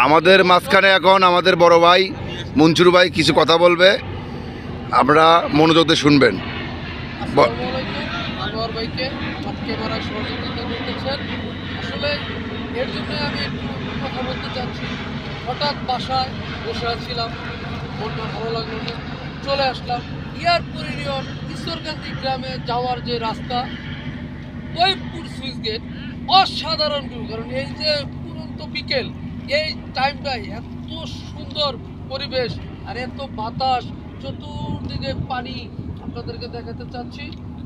আমাদের মাঝখানে এখন আমাদের বড় ভাই মঞ্জুর ভাই কিছু কথা বলবে, আমরা মনোযোগ দিয়ে শুনবেন। আনোয়ার ভাইকে আমার ক্যামেরায় সহযোগিতা করতেছেন। আসলে এর জন্য আমি একটু কথা বলতে চাচ্ছি। হঠাৎ বাসায় বসে আছিলাম, মনটা ভালো লাগলো না, চলে আসলাম এয়ারপোর্ট ইউনিয়ন ঈশ্বরকান্দি গ্রামে যাওয়ার যে রাস্তা তৈবপুর সুইচ গেট। অসাধারণ ভিউ, কারণ এই যে পুরন্ত বিকেল, এই টাইমটাই এত সুন্দর পরিবেশ আর এত বাতাস, চতুর্দিকে পানি। আপনাদেরকে দেখাতে চাচ্ছি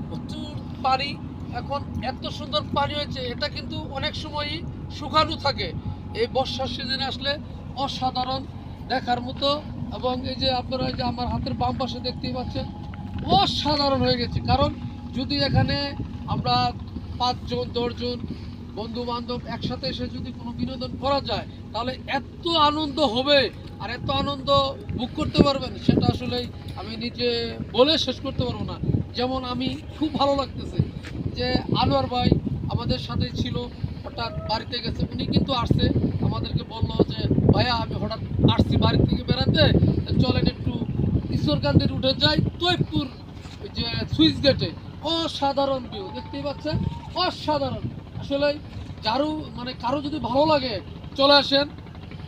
প্রচুর পানি। এখন এত সুন্দর পানি হয়েছে, এটা কিন্তু অনেক সময়ই শুকানো থাকে। এই বর্ষার সিজনে আসলে অসাধারণ দেখার মতো। এবং এই যে আপনারা এই যে আমার হাতের বাম পাশে দেখতেই পাচ্ছেন, অসাধারণ হয়ে গেছে। কারণ যদি এখানে আমরা 5 জন 10 জন বন্ধু বান্ধব একসাথে এসে যদি কোনো বিনোদন করা যায়, তাহলে এত আনন্দ হবে আর এত আনন্দ ভোগ করতে পারবেন, সেটা আসলেই আমি নিজে বলে শেষ করতে পারবো না। যেমন আমি খুব ভালো লাগতেছে যে আনোয়ার ভাই আমাদের সাথে ছিল, হঠাৎ বাড়িতে গেছে, উনি কিন্তু আসছে আমাদেরকে বললো যে ভাইয়া আমি হঠাৎ আসছি বাড়ি থেকে বেড়াতে, চলেন একটু ঈশ্বরকান্দি রুটে যাই, তৈবপুর যে সুইচ গেটে। অসাধারণ ভিউ দেখতেই পাচ্ছেন, অসাধারণ। আসলে কারো যদি ভালো লাগে চলে আসেন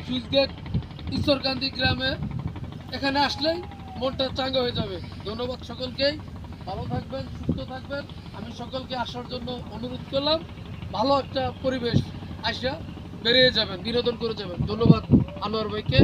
সুইচ গেট ঈশ্বরকান্দি গ্রামে, এখানে আসলেই মনটা চাঙ্গা হয়ে যাবে। ধন্যবাদ সকলকেই, ভালো থাকবেন, সুস্থ থাকবেন। আমি সকলকে আসার জন্য অনুরোধ করলাম। ভালো একটা পরিবেশ, আসা বেরিয়ে যাবেন, বিনোদন করে যাবেন। ধন্যবাদ আনোয়ার ভাইকে।